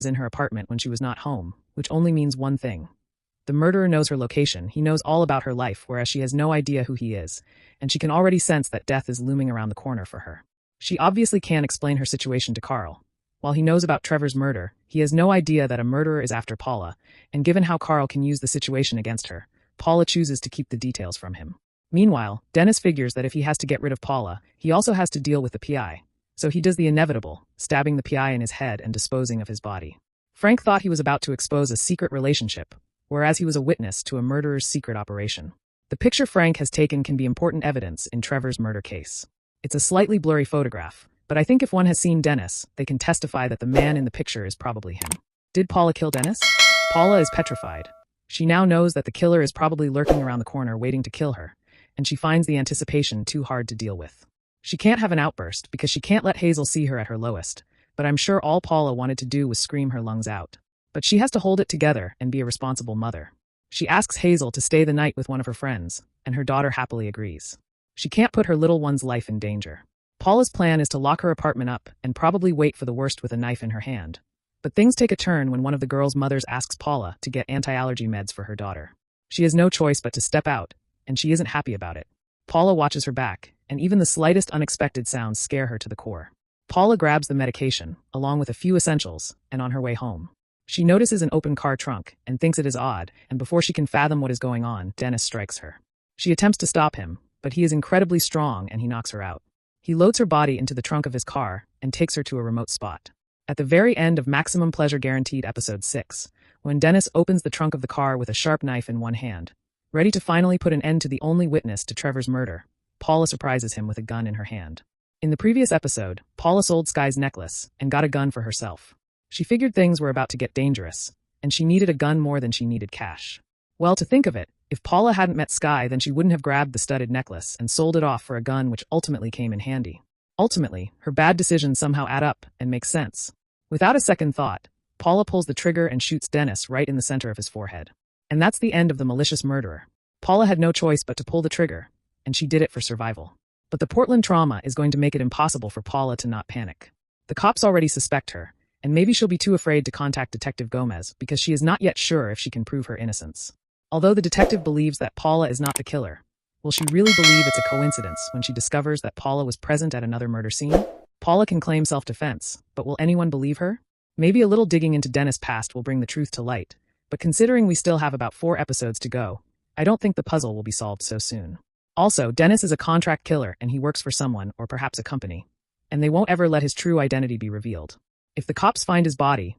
in her apartment when she was not home, which only means one thing. The murderer knows her location, he knows all about her life, whereas she has no idea who he is, and she can already sense that death is looming around the corner for her. She obviously can't explain her situation to Carl. While he knows about Trevor's murder, he has no idea that a murderer is after Paula, and given how Carl can use the situation against her, Paula chooses to keep the details from him. Meanwhile, Dennis figures that if he has to get rid of Paula, he also has to deal with the PI. So he does the inevitable, stabbing the PI in his head and disposing of his body. Frank thought he was about to expose a secret relationship, whereas he was a witness to a murderer's secret operation. The picture Frank has taken can be important evidence in Trevor's murder case. It's a slightly blurry photograph, but I think if one has seen Dennis, they can testify that the man in the picture is probably him. Did Paula kill Dennis? Paula is petrified. She now knows that the killer is probably lurking around the corner waiting to kill her, and she finds the anticipation too hard to deal with. She can't have an outburst because she can't let Hazel see her at her lowest, but I'm sure all Paula wanted to do was scream her lungs out. But she has to hold it together and be a responsible mother. She asks Hazel to stay the night with one of her friends, and her daughter happily agrees. She can't put her little one's life in danger. Paula's plan is to lock her apartment up and probably wait for the worst with a knife in her hand. But things take a turn when one of the girls' mothers asks Paula to get anti-allergy meds for her daughter. She has no choice but to step out, and she isn't happy about it. Paula watches her back, and even the slightest unexpected sounds scare her to the core. Paula grabs the medication, along with a few essentials, and on her way home. She notices an open car trunk and thinks it is odd, and before she can fathom what is going on, Dennis strikes her. She attempts to stop him, but he is incredibly strong and he knocks her out. He loads her body into the trunk of his car and takes her to a remote spot. At the very end of Maximum Pleasure Guaranteed Episode 6, when Dennis opens the trunk of the car with a sharp knife in one hand, ready to finally put an end to the only witness to Trevor's murder, Paula surprises him with a gun in her hand. In the previous episode, Paula sold Sky's necklace and got a gun for herself. She figured things were about to get dangerous, and she needed a gun more than she needed cash. Well, to think of it, if Paula hadn't met Sky, then she wouldn't have grabbed the studded necklace and sold it off for a gun which ultimately came in handy. Ultimately, her bad decisions somehow add up and make sense. Without a second thought, Paula pulls the trigger and shoots Dennis right in the center of his forehead. And that's the end of the malicious murderer. Paula had no choice but to pull the trigger, and she did it for survival. But the Portland trauma is going to make it impossible for Paula to not panic. The cops already suspect her, and maybe she'll be too afraid to contact Detective Gomez because she is not yet sure if she can prove her innocence. Although the detective believes that Paula is not the killer, will she really believe it's a coincidence when she discovers that Paula was present at another murder scene? Paula can claim self-defense, but will anyone believe her? Maybe a little digging into Dennis' past will bring the truth to light, but considering we still have about 4 episodes to go, I don't think the puzzle will be solved so soon. Also, Dennis is a contract killer and he works for someone, or perhaps a company, and they won't ever let his true identity be revealed. If the cops find his body,